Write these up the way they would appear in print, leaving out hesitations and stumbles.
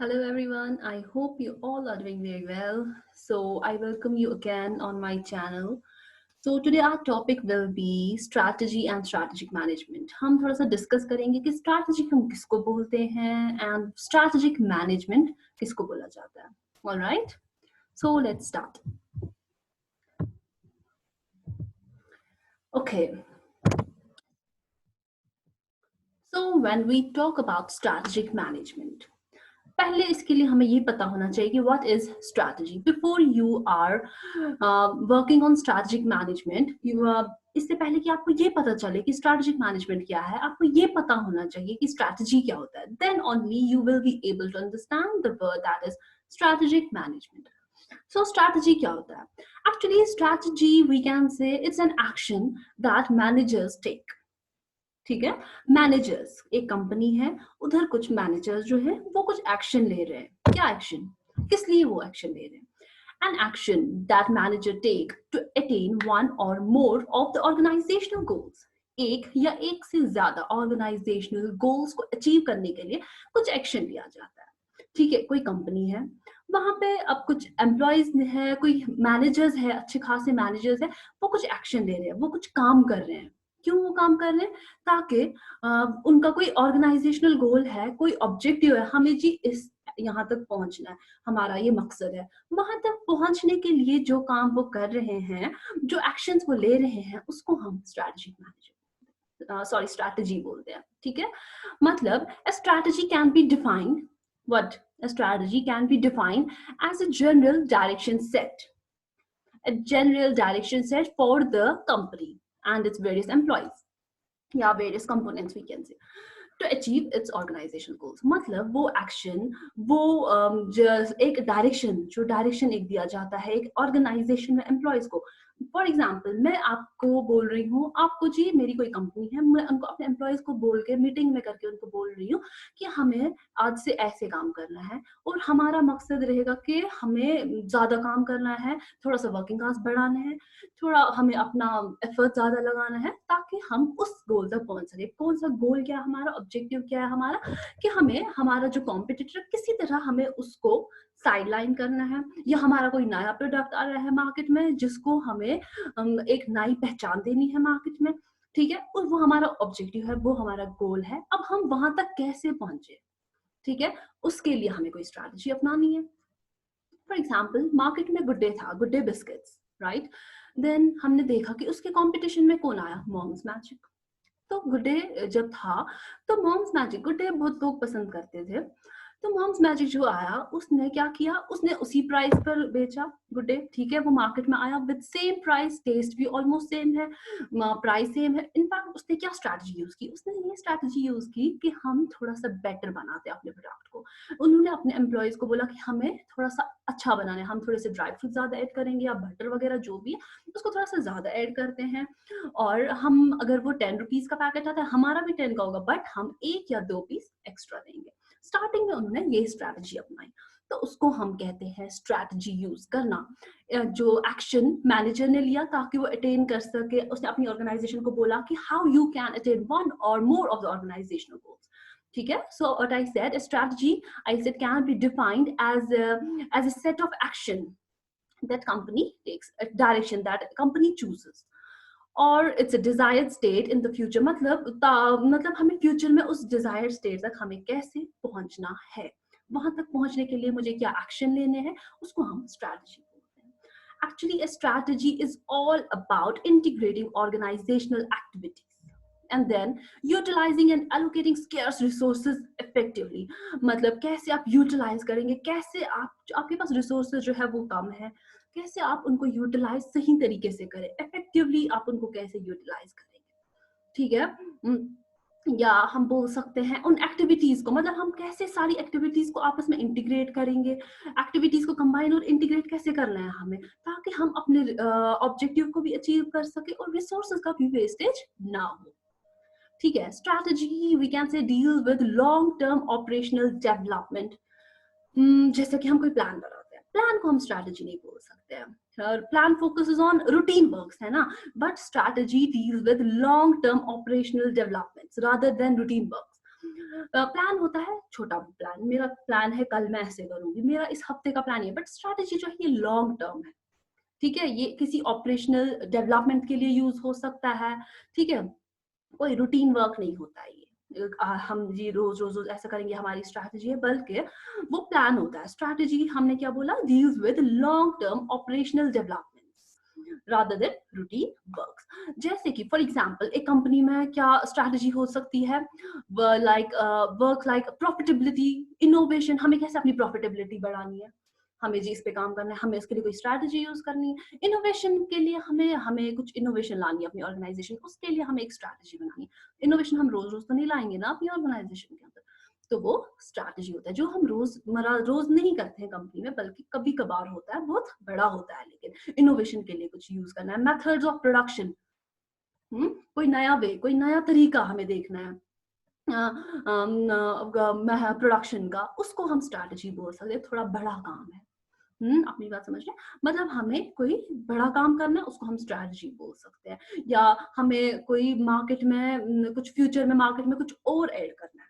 Hello everyone, I hope you all are doing very well. So I welcome you again on my channel. So today our topic will be strategy and strategic management. हम थोड़ा सा discuss करेंगे कि strategy हम किसको बोलते हैं and strategic management किसको बोला जाता है. All right, so let's start. Okay, so when we talk about strategic management, पहले इसके लिए हमें ये पता होना चाहिए कि what is strategy before you are working on strategic management. इससे पहले कि आपको ये पता चले कि strategic management क्या है, आपको ये पता होना चाहिए कि strategy क्या होता है. Then only you will be able to understand the word that is strategic management. So strategy क्या होता है? Actually strategy we can say it's an action that managers take. ठीक है, मैनेजर्स एक कंपनी है, उधर कुछ मैनेजर्स जो है वो कुछ एक्शन ले रहे हैं. क्या एक्शन, किस लिए वो एक्शन ले रहे हैं? An action that manager take to attain one or more of the organizational goals. एक या एक से ज्यादा ऑर्गेनाइजेशनल गोल्स को अचीव करने के लिए कुछ एक्शन लिया जाता है. ठीक है, कोई कंपनी है, वहां पे अब कुछ एम्प्लॉयज है, कोई मैनेजर्स है, अच्छे खासे मैनेजर्स है, वो कुछ एक्शन ले रहे हैं, वो कुछ काम कर रहे हैं. क्यों वो काम कर रहे हैं? ताकि उनका कोई ऑर्गेनाइजेशनल गोल है, कोई ऑब्जेक्टिव है, हमें जी इस यहाँ तक पहुंचना है, हमारा ये मकसद है. वहां तक पहुंचने के लिए जो काम वो कर रहे हैं, जो एक्शंस वो ले रहे हैं, उसको हम स्ट्रैटेजिक मैनेजर स्ट्रैटेजी बोलते हैं. ठीक है, मतलब a strategy can be defined what a strategy can be defined as a general direction set for the company and its various employees, या various components we can say, to achieve its organizational goals. मतलब वो action, वो एक direction, जो direction एक दिया जाता है एक ऑर्गेनाइजेशन में एम्प्लॉयज को. फॉर एग्जाम्पल मैं आपको बोल रही हूँ, आपको जी मेरी कोई कंपनी है, मैं उनको अपने एम्प्लॉयज को बोल के मीटिंग में करके उनको बोल रही हूँ कि हमें आज से ऐसे काम करना है और हमारा मकसद रहेगा कि हमें ज्यादा काम करना है, थोड़ा सा वर्किंग आवर्स बढ़ाने हैं, थोड़ा हमें अपना एफर्ट ज्यादा लगाना है ताकि हम उस गोल तक पहुंच सके. कौन सा गोल, क्या हमारा ऑब्जेक्टिव, क्या है हमारा, कि हमें हमारा जो कॉम्पिटिटर किसी तरह हमें उसको साइडलाइन करना है, या हमारा कोई नया प्रोडक्ट आ रहा है मार्केट में जिसको हमें एक नई पहचान देनी है मार्केट में. ठीक है, और वो हमारा ऑब्जेक्टिव है, वो हमारा गोल है. अब हम वहां तक कैसे पहुंचे, ठीक है, उसके लिए हमें कोई स्ट्रैटेजी अपनानी है. फॉर एग्जाम्पल मार्केट में गुड डे था, Good Day biscuits, right. Then हमने देखा कि उसके कंपटीशन में कौन आया, मॉम्स मैजिक. तो गुड डे जब था तो मॉम्स मैजिक, गुड डे बहुत लोग पसंद करते थे, तो मॉम्स मैजिक जो आया उसने क्या किया, उसने उसी प्राइस पर बेचा गुड डे. ठीक है, वो मार्केट में आया विद सेम प्राइस, टेस्ट भी ऑलमोस्ट सेम है, प्राइस सेम है. इनफैक्ट उसने क्या स्ट्रैटेजी यूज की, उसने ये स्ट्रैटेजी यूज की कि हम थोड़ा सा बेटर बनाते हैं अपने प्रोडक्ट को. उन्होंने अपने एम्प्लॉयज को बोला कि हमें थोड़ा सा अच्छा बनाना है, हम थोड़े से ड्राई फ्रूट ज्यादा ऐड करेंगे या बटर वगैरह जो भी है उसको थोड़ा सा ज्यादा ऐड करते हैं, और हम अगर वो 10 रुपीज का पैकेट आता है हमारा भी 10 का होगा, बट हम एक या दो पीस एक्स्ट्रा देंगे. स्टार्टिंग में उन्होंने ये स्ट्रैटेजी अपनाई, तो उसको हम कहते हैं स्ट्रैटेजी यूज करना. जो एक्शन मैनेजर ने लिया ताकि वो अटेन कर सके, उसने अपनी ऑर्गेनाइजेशन को बोला कि how you can attain one or more of the organisational goals. ठीक है, so what I said, a strategy I said can be defined as a set of action that company takes, a direction that company chooses, और it's a desired state in the future. मतलब हमें future में उस desired state तक हमें कैसे पहुंचना है, वहां तक पहुंचने के लिए मुझे क्या एक्शन लेने हैं, उसको हम स्ट्रैटेजी बोलते हैं. Actually, a strategy is all about integrating organizational activities and then utilizing and allocating scarce resources effectively. मतलब कैसे आप यूटिलाइज करेंगे, कैसे आप आपके पास रिसोर्सेज जो है वो कम है, कैसे आप उनको यूटिलाइज सही तरीके से करें, इफेक्टिवली आप उनको कैसे यूटिलाइज करेंगे. ठीक है, या हम बोल सकते हैं उन एक्टिविटीज को, मतलब हम कैसे सारी एक्टिविटीज को आपस में इंटीग्रेट करेंगे, एक्टिविटीज को कंबाइन और इंटीग्रेट कैसे करना है हमें ताकि हम अपने ऑब्जेक्टिव को भी अचीव कर सके और रिसोर्सेज का भी वेस्टेज ना हो. ठीक है, strategy we can say deal with long term operational development. जैसे कि हम कोई प्लान बनाते हैं, प्लान को हम स्ट्रैटेजी नहीं बोल सकते हैं. Plan focuses on routine works है ना, but strategy deals with long term operational developments rather than routine works. Plan होता है छोटा प्लान, मेरा प्लान है कल मैं ऐसे करूँगी, मेरा इस हफ्ते का प्लान है, बट स्ट्रैटेजी जो है ये लॉन्ग टर्म है, ठीक है? ये किसी ऑपरेशनल डेवलपमेंट के लिए यूज़ हो सकता है, ठीक है? कोई रूटीन वर्क नहीं होता है ये। हम जी रोज़ ऐसा करेंगे हमारी स्ट्रैटेजी है, बल्कि वो प्लान होता है। स्ट्रैटेजी हमने क्या बोला, deals with long term operational developments rather than routine works. जैसे कि फॉर एग्जांपल एक कंपनी में क्या स्ट्रैटेजी हो सकती है, वर्क लाइक प्रॉफिटेबिलिटी, इनोवेशन, हमें कैसे अपनी प्रॉफिटेबिलिटी बढ़ानी है, हमें जी इस पे काम करना है, हमें उसके लिए कोई स्ट्रैटेजी यूज़ करनी है। इनोवेशन के लिए हमें हमें कुछ इनोवेशन लानी है अपनी ऑर्गेनाइजेशन, उसके लिए हमें एक स्ट्रैटेजी बनानी है। इनोवेशन हम रोज़-रोज़ तो नहीं लाएँगे ना अपनी ऑर्गेनाइजेशन के अंदर। तो वो स्ट्रैटेजी होता है, जो हम रोज़मर्रा रोज़ नहीं करते हैं कंपनी में, बल्कि कभी-कभार होता है, बहुत बड़ा होता है लेकिन। इनोवेशन के लिए कुछ यूज़ करना है, मेथड्स ऑफ प्रोडक्शन, कोई नया वे, कोई नया तरीका हमें देखना है। प्रोडक्शन का, उसको हम स्ट्रैटेजी बोल सकते हैं, थोड़ा बड़ा काम है। अपनी बात समझ रहे हैं? मतलब हमें कोई बड़ा काम करना है, उसको हम स्ट्रैटेजी बोल सकते हैं, या हमें कोई मार्केट में कुछ फ्यूचर में मार्केट में कुछ और ऐड करना है,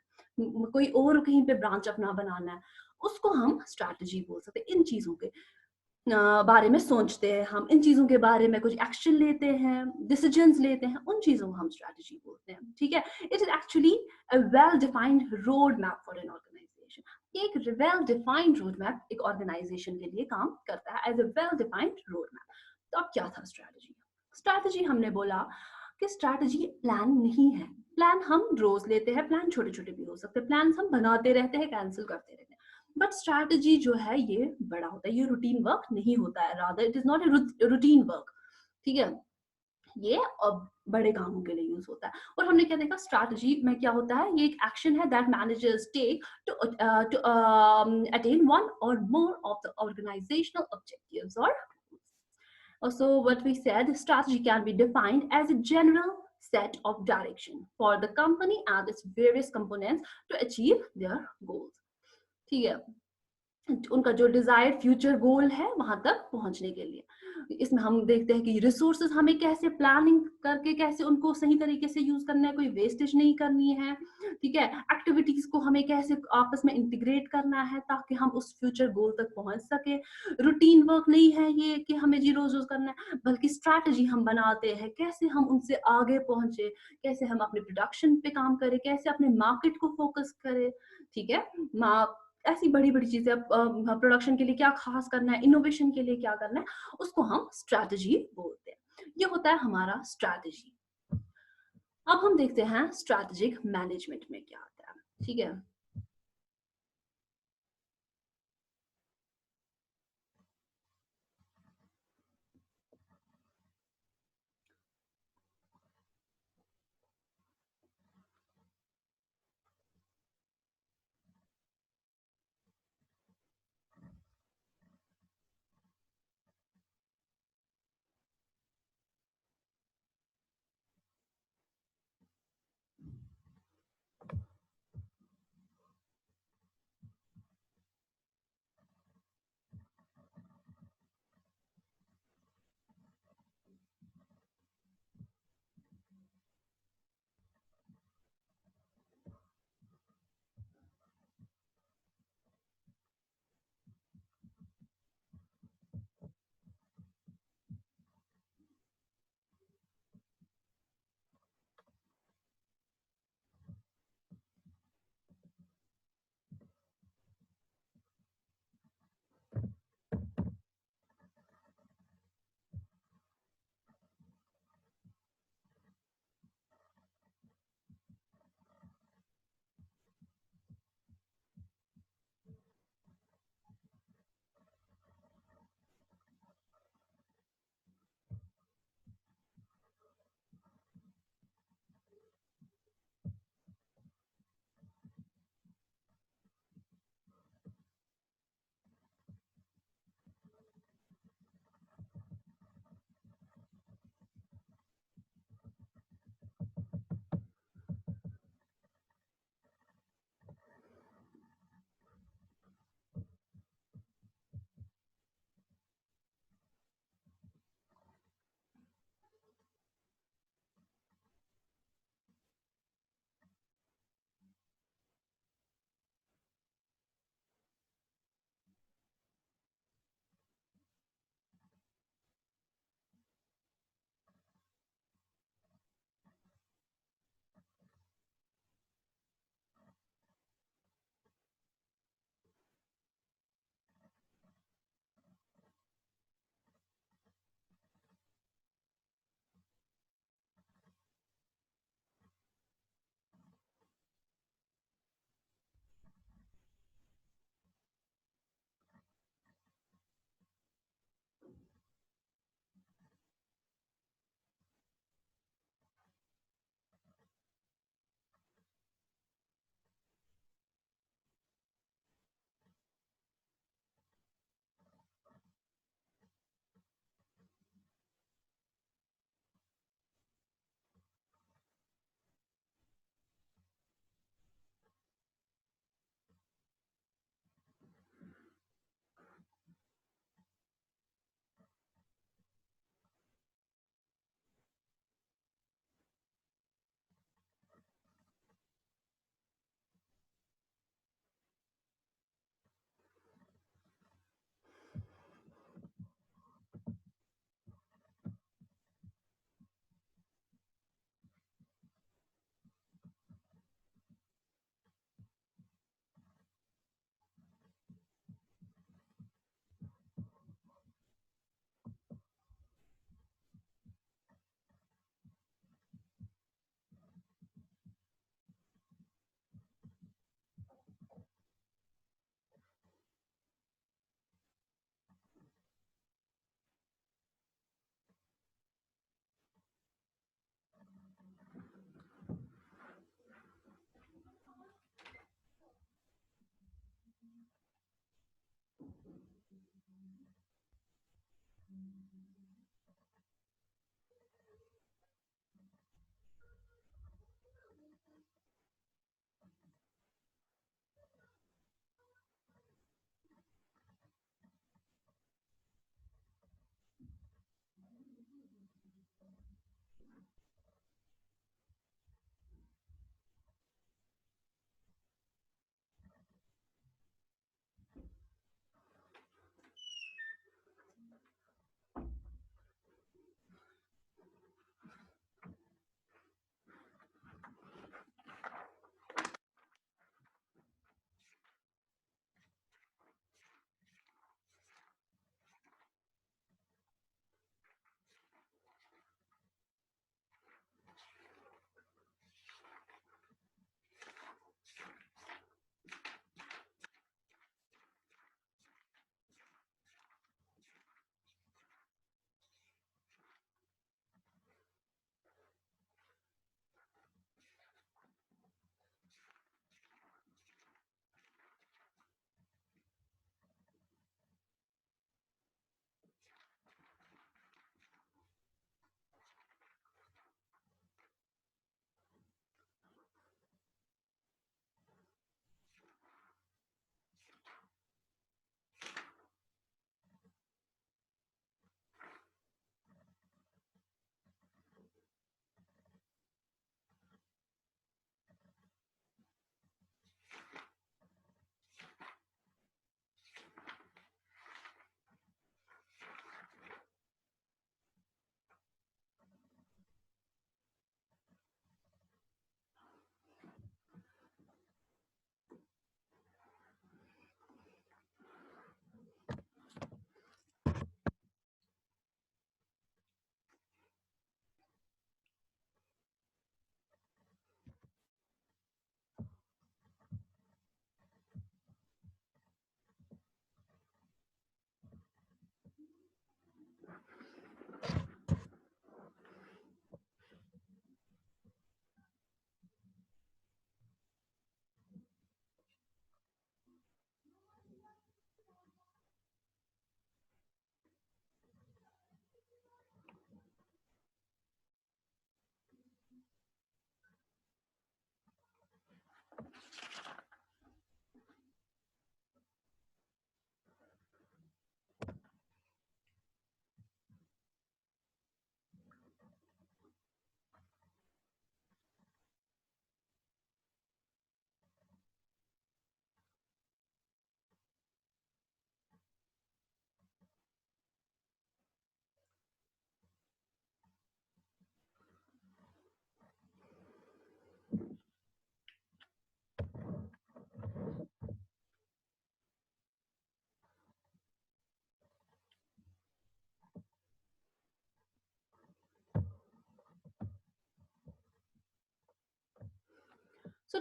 कोई और कहीं पे ब्रांच अपना बनाना है, उसको हम स्ट्रैटेजी बोल सकते हैं। इन चीज़ों के बारे में सोचते हैं हम, इन चीज़ों के बारे में कुछ एक्शन लेते हैं, डिसीजंस लेते हैं, उन चीज़ों को हम स्ट्रैटेजी बोलते हैं, ठीक है? It is actually a well defined road map for an organisation. एक वेल डिफाइंड रोड मैप एक ऑर्गेनाइजेशन के लिए काम करता है, as a well defined road map. तो अब क्या था स्ट्रैटेजी? स्ट्रैटेजी हमने बोला कि स्ट्रैटेजी प्लान नहीं है। प्लान हम रोज लेते हैं, प्लान छोटे-छोटे भी हो सकते हैं, प्लान हम बनाते रहते हैं, कैंसिल करते रहते हैं। बट स्ट्रैटेजी जो है ये बड़ा होता है, ये रूटीन वर्क नहीं होता है, rather it is not a routine work, ठीक है? ये बड़े कामों के लिए यूज होता है। और हमने क्या देखा, स्ट्रैटेजी में क्या होता है, ये एक एक्शन है that managers take to attain one or more of the organisational objectives और so what we said, strategy can be defined as a general set of direction for the company and its various components to achieve their goals, ठीक है? उनका जो desired future goal है वहां तक पहुंचने के लिए। इसमें हम देखते हैं कि रिसोर्सेज हमें कैसे प्लानिंग करके कैसे उनको सही तरीके से यूज करना है, कोई वेस्टेज नहीं करनी है, ठीक है? एक्टिविटीज को हमें कैसे आपस में इंटीग्रेट करना है ताकि हम उस फ्यूचर गोल तक पहुंच सके। रूटीन वर्क नहीं है ये कि हमें जी रोज रोज करना है, बल्कि स्ट्रैटेजी हम बनाते हैं कैसे हम उनसे आगे पहुंचे, कैसे हम अपने प्रोडक्शन पे काम करें, कैसे अपने मार्केट को फोकस करें, ठीक है? ऐसी बड़ी-बड़ी चीज़ें, प्रोडक्शन के लिए क्या खास करना है, इनोवेशन के लिए क्या करना है, उसको हम स्ट्रैटेजी बोलते हैं। ये होता है हमारा स्ट्रैटेजी। अब हम देखते हैं स्ट्रैटेजिक मैनेजमेंट में क्या आता है, ठीक है?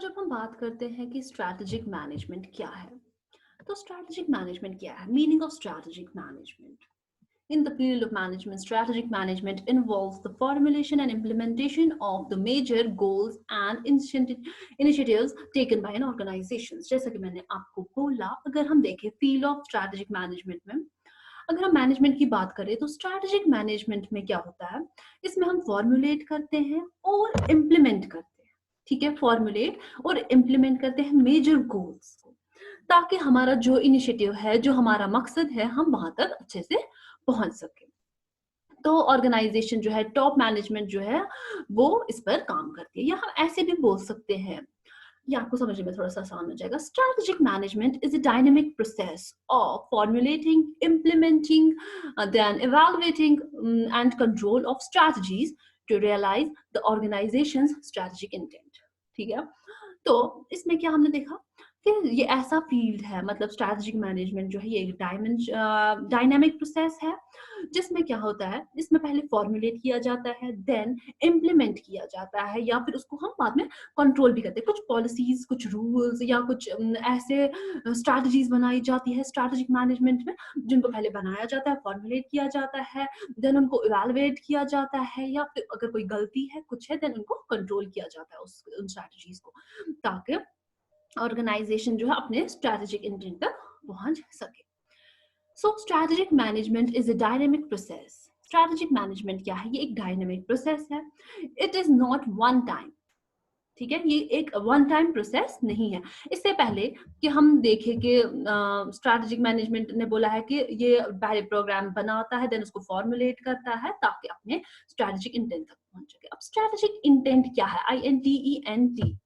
जब हम बात करते हैं कि स्ट्रैटेजिक मैनेजमेंट क्या है, तो स्ट्रैटेजिक मैनेजमेंट क्या है? Meaning of strategic management. In the field of management, strategic management involves the formulation and implementation of the major goals and initiatives taken by an organization. जैसा कि मैंने आपको बोला, अगर हम देखें फील्ड ऑफ स्ट्रैटेजिक मैनेजमेंट में, अगर हम मैनेजमेंट की बात करें तो स्ट्रैटेजिक मैनेजमेंट में क्या होता है, इसमें हम फॉर्मुलेट करते हैं और इम्प्लीमेंट करते हैं. ठीक है, फॉर्मुलेट और इम्प्लीमेंट करते हैं मेजर गोल्स को, ताकि हमारा जो इनिशिएटिव है, जो हमारा मकसद है, हम वहां तक अच्छे से पहुंच सके. तो ऑर्गेनाइजेशन जो है, टॉप मैनेजमेंट जो है, वो इस पर काम करती है. या हम ऐसे भी बोल सकते हैं, ये आपको समझने में थोड़ा सा आसान हो जाएगा. Strategic management is a dynamic process of formulating, implementing, then evaluating and control of strategies to realise the organisation's strategic intent. ठीक है, तो इसमें क्या हमने देखा कि ये ऐसा फील्ड है, मतलब स्ट्रैटेजिक मैनेजमेंट जो है, ये एक डायनामिक प्रोसेस है, जिसमें क्या होता है, इसमें पहले फॉर्मुलेट किया जाता है, देन इम्प्लीमेंट किया जाता है, या फिर उसको हम बाद में कंट्रोल भी करते हैं. कुछ पॉलिसीज, कुछ रूल्स या कुछ ऐसे स्ट्रैटेजीज बनाई जाती है स्ट्रैटेजिक मैनेजमेंट में, जिनको पहले बनाया जाता है, फॉर्मुलेट किया जाता है, देन उनको इवैल्युएट किया जाता है, या फिर अगर कोई गलती है, कुछ है, देन उनको कंट्रोल किया जाता है उन स्ट्रैटेजीज को, ताकि ऑर्गेनाइजेशन जो है अपने स्ट्रैटेजिक इंटेंट तक पहुंच सके. So strategic management is a dynamic process. Strategic management क्या है? ये एक डायनेमिक प्रोसेस है। It is not one time, ठीक है, ये एक वन टाइम प्रोसेस नहीं है। इससे पहले कि हम देखें कि स्ट्रैटेजिक मैनेजमेंट ने बोला है कि ये पहले प्रोग्राम बनाता है, देन उसको फॉर्मुलेट करता है ताकि अपने स्ट्रैटेजिक इंटेंट तक पहुंच सके। अब स्ट्रैटेजिक इंटेंट क्या है? INTENT।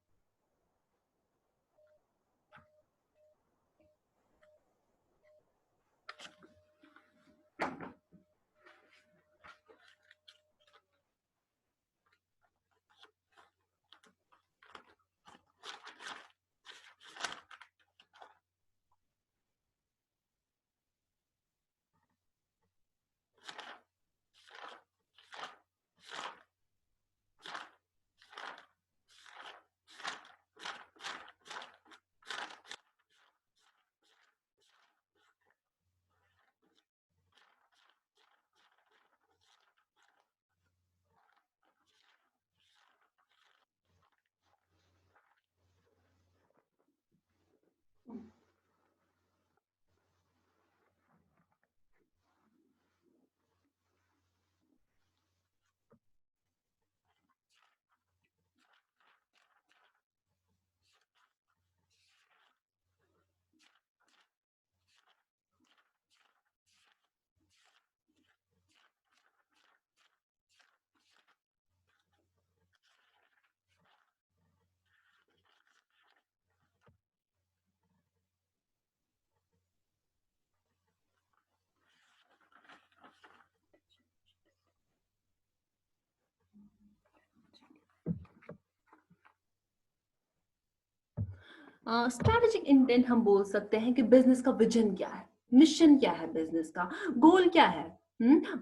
स्ट्रैटेजिक इंटेंट हम बोल सकते हैं कि बिजनेस का विजन क्या है, मिशन क्या है, बिजनेस का गोल क्या है,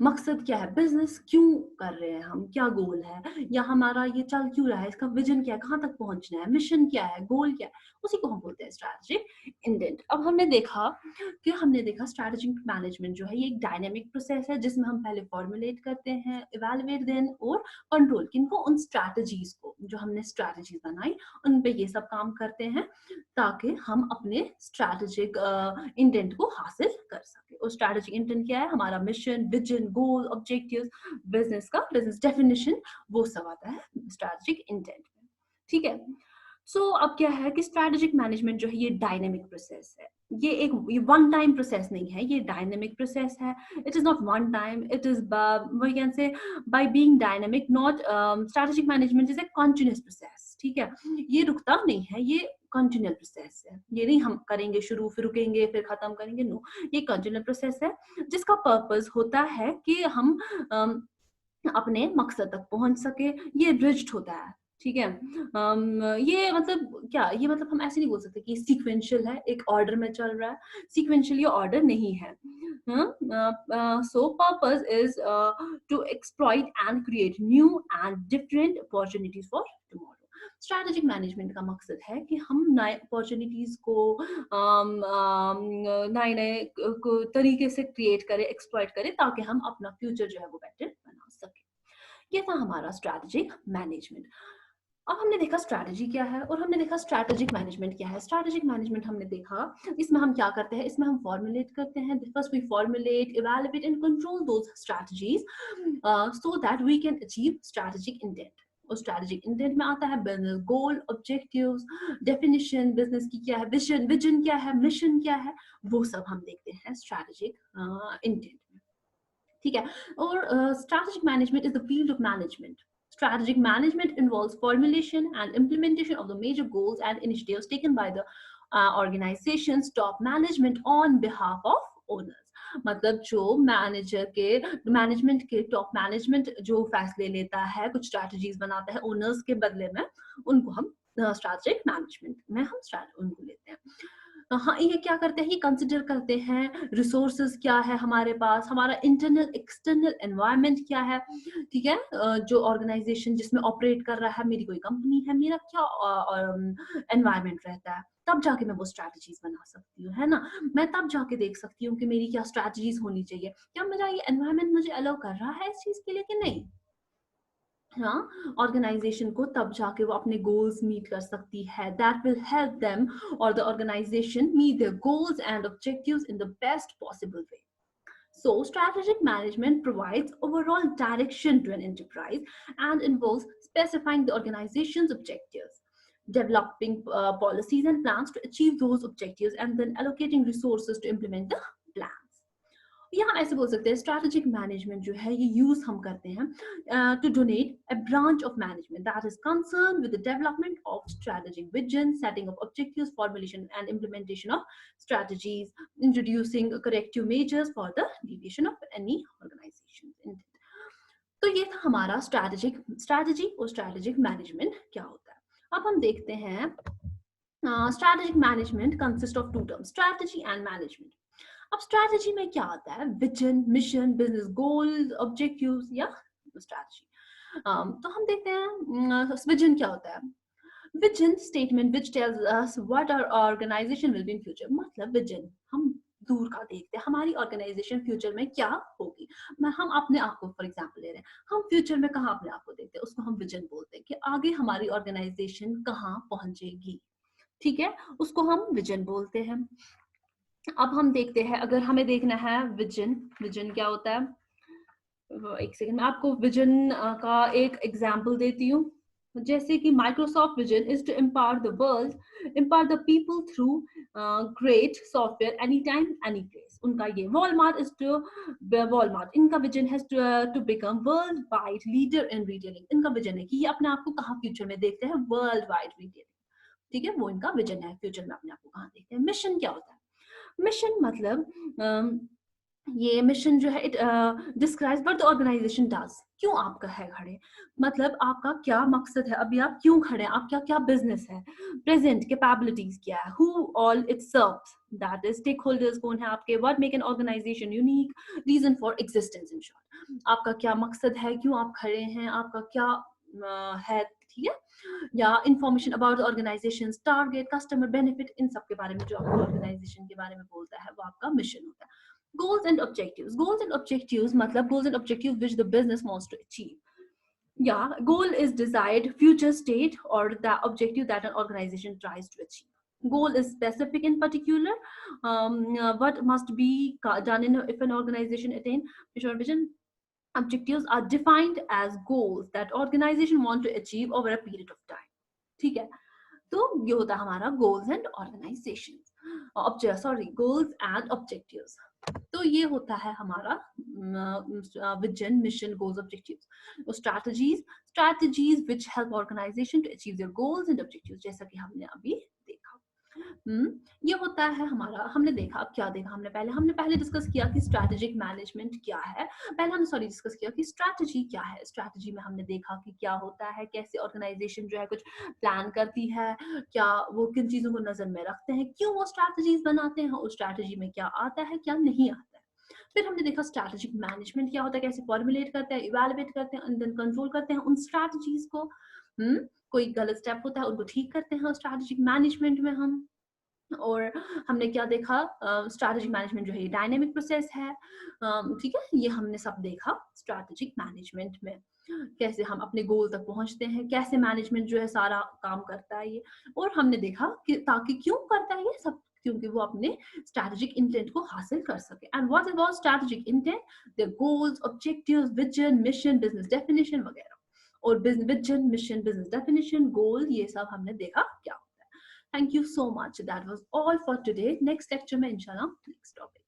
मकसद क्या है, बिजनेस क्यों कर रहे हैं हम, क्या गोल है, या हमारा ये चल क्यों रहा है, इसका विजन क्या है, कहाँ तक पहुंचना है, मिशन क्या है, गोल क्या है, उसी को हम बोलते हैं स्ट्रैटेजिक इंटेंट। अब हमने देखा स्ट्रैटेजिक मैनेजमेंट जो है ये एक डायनेमिक प्रोसेस है जिसमें हम पहले फॉर्मुलेट करते हैं, इवैल्यूएट देन और कंट्रोल किनको, उन स्ट्रैटेजीज को, जो हमने स्ट्रैटेजीज बनाई उन पे ये सब काम करते हैं ताकि हम अपने स्ट्रैटेजिक इंटेंट को हासिल कर सके। और स्ट्रैटेजिक इंटेंट क्या है? हमारा मिशन, विजन, गोल, ऑब्जेक्टिव्स, बिजनेस का बिजनेस डेफिनेशन, वो सब आता है स्ट्रैटेजिक इंटेंट में, ठीक है। अब क्या है कि स्ट्रैटेजिक मैनेजमेंट जो है ये डायनेमिक प्रोसेस है। ये वन टाइम प्रोसेस नहीं है, ये डायनेमिक प्रोसेस है। It is not one time, it is we can say by being dynamic, not strategic management is a continuous process, ठीक है। ये रुकता नहीं है, ये कंटिन्यूअल प्रोसेस है। ये नहीं हम करेंगे शुरू फिर रुकेंगे फिर खत्म करेंगे, नो, ये कंटिन्यूअल प्रोसेस है जिसका पर्पस होता है कि हम अपने मकसद तक पहुंच सके। ये ब्रिज्ड होता है, ठीक है। ये मतलब क्या, ये मतलब हम ऐसे नहीं बोल सकते कि सीक्वेंशियल है, एक ऑर्डर में चल रहा है। सीक्वेंशियल ये ऑर्डर नहीं है। So purpose is to exploit and create new and different opportunities for tomorrow. Strategic management का मकसद है कि हम नए अपॉर्चुनिटीज को नए नए तरीके से क्रिएट करें, एक्सप्लॉइट करें ताकि हम अपना फ्यूचर जो है वो बेटर बना सके। ये था हमारा स्ट्रैटेजिक मैनेजमेंट। अब हमने देखा स्ट्रैटेजी क्या है और हमने देखा स्ट्रैटेजिक मैनेजमेंट क्या है। स्ट्रैटेजिक मैनेजमेंट हमने देखा, इसमें हम क्या करते हैं, इसमें हम फॉर्मुलेट करते हैं। First we formulate, evaluate and control those strategies so that we can achieve strategic intent. और स्ट्रैटेजिक इंटेंट में आता है business goal, objectives, definition, business की क्या है विजन, विजन क्या है, मिशन क्या है, वो सब हम देखते हैं स्ट्रैटेजिक इंटेंट में, ठीक है। और strategic management is the field of management. Strategic management involves formulation and implementation of the major goals and initiatives taken by the organization's top management on behalf of owners। मतलब जो management के top management जो फैसले लेता है, कुछ strategies बनाता है ओनर्स के बदले में, उनको हम स्ट्रैटेजिक मैनेजमेंट में हम उनको लेते हैं। हाँ, ये क्या करते हैं, ये कंसिडर करते हैं रिसोर्सेज क्या है हमारे पास, हमारा इंटरनल एक्सटर्नल एनवायरनमेंट क्या है, ठीक है। जो ऑर्गेनाइजेशन जिसमें ऑपरेट कर रहा है, मेरी कोई कंपनी है, मेरा क्या एनवायरनमेंट रहता है, तब जाके मैं वो स्ट्रैटेजीज बना सकती हूँ, है ना। मैं तब जाके देख सकती हूँ कि मेरी क्या स्ट्रैटेजीज होनी चाहिए, क्या मेरा ये एनवायरनमेंट मुझे अलाउ कर रहा है इस चीज के लिए कि नहीं। हाँ, ऑर्गेनाइजेशन को तब जाके वो अपने गोल्स मीट कर सकती है. दैट विल हेल्प देम और the organisation meet their goals and objectives in the best possible way. So, strategic management provides overall direction to an enterprise and involves specifying the organization's objectives, developing policies and plans to achieve those objectives, and then allocating resources to implement the plans. या हम ऐसे बोल सकते हैं strategic management जो है ये use हम करते हैं to donate a branch of management that is concern with the development of strategic vision, setting of objectives, formulation and implementation of strategies, introducing corrective measures for the deviation of any organisation. तो ये था हमारा strategy और strategic management क्या होता है. अब हम देखते हैं strategic management consist of two terms, strategy and management. अब स्ट्रैटेजी में क्या आता है? Vision, mission, business goal, objectives या स्ट्रैटेजी. तो हम देखते हैं विजन क्या होता है. Vision statement which tells us what our organisation will be in future. मतलब विजन हम दूर का देखते हैं, हमारी ऑर्गेनाइजेशन फ्यूचर में क्या होगी. हम अपने आप को फॉर एग्जांपल ले रहे हैं, हम फ्यूचर में कहाँ अपने आप को देखते हैं, उसको हम विजन बोलते हैं कि आगे हमारी ऑर्गेनाइजेशन कहाँ पहुंचेगी. ठीक है, उसको हम विजन बोलते हैं. अब हम देखते हैं, अगर हमें देखना है विजन, विजन क्या होता है. एक सेकंड, मैं आपको विजन का एक एग्जांपल देती हूँ. जैसे कि Microsoft vision is to empower the world, empower the people through great software any time any place. उनका ये. वॉलमार्ट इज टू वॉलमार्ट, इनका विजन है to become world wide leader in retailing. इनका विजन है कि ये अपने आप को कहाँ फ्यूचर में देखते हैं, वर्ल्ड वाइड रिटेलिंग. ठीक है, वो इनका विजन है, फ्यूचर में अपने आप को कहाँ देखते हैं. मिशन क्या होता है? मिशन मतलब ये मिशन जो है it describes what the organisation does. क्यों आप है खड़े, मतलब आपका क्या मकसद है, अभी आप क्यों खड़े हैं, आपका क्या बिजनेस है. प्रेजेंट कैपेबिलिटीज क्या है, who all it serves, that is stake holders कौन है आपके, what make an organisation unique, reason for existence. In short, आपका क्या मकसद है, क्यों आप खड़े हैं, आपका क्या है. ठीक है, या information about organisation, target, customer benefit, इन सब के बारे में जो आपको ऑर्गेनाइजेशन के बारे में बोलता है वो आपका मिशन होता है. Goals and objectives. Goals and objectives मतलब goals and objectives which the business wants to achieve. Yeah, goal is desired future state or the objective that an organization tries to achieve. Goal is specific in particular. What must be done if an organization attain mission or vision. Objectives are defined as goals that organization want to achieve over a period of time. ठीक है, तो ये होता है हमारा goals and organisation, sorry goals and objectives. तो ये होता है हमारा vision, mission, goals, objectives. Strategies which help organisation to achieve their goals and objectives, जैसा कि हमने अभी देखा. ये होता है हमारा. हमने देखा, अब क्या देखा हमने पहले डिस्कस किया कि स्ट्रैटेजिक मैनेजमेंट क्या है. पहले हमने डिस्कस किया कि स्ट्रैटेजी क्या है. स्ट्रैटेजी में हमने देखा कि क्या होता है, कैसे ऑर्गेनाइजेशन जो है कुछ प्लान करती है, क्या वो किन चीजों को नजर में रखते हैं, क्यों वो स्ट्रैटेजीज बनाते हैं, उस स्ट्रैटेजी में क्या आता है, क्या नहीं आता है. फिर हमने देखा स्ट्रैटेजिक मैनेजमेंट क्या होता है, कैसे फॉर्मुलेट करते हैं, इवैल्यूएट करते हैं एंड देन कंट्रोल करते हैं उन स्ट्रैटेजीज को. कोई गलत स्टेप होता है उनको ठीक करते हैं स्ट्रैटेजिक मैनेजमेंट में हम. और हमने क्या देखा, स्ट्रैटेजिक मैनेजमेंट जो है ये डायनेमिक प्रोसेस है. ठीक है, ये हमने सब देखा स्ट्रैटेजिक मैनेजमेंट में, कैसे हम अपने गोल तक पहुंचते हैं, कैसे मैनेजमेंट जो है सारा काम करता है ये. और हमने देखा कि ताकि क्यों करता है ये सब, क्योंकि वो अपने स्ट्रैटेजिक इंटेंट को हासिल कर सके. And what about strategic intent, their goals, objectives, vision, mission, business definition वगैरह. और विजन, मिशन, बिजनेस डेफिनेशन, गोल, ये सब हमने देखा क्या. Thank you so much. That was all for today. Next lecture में इंशाल्लाह next topic.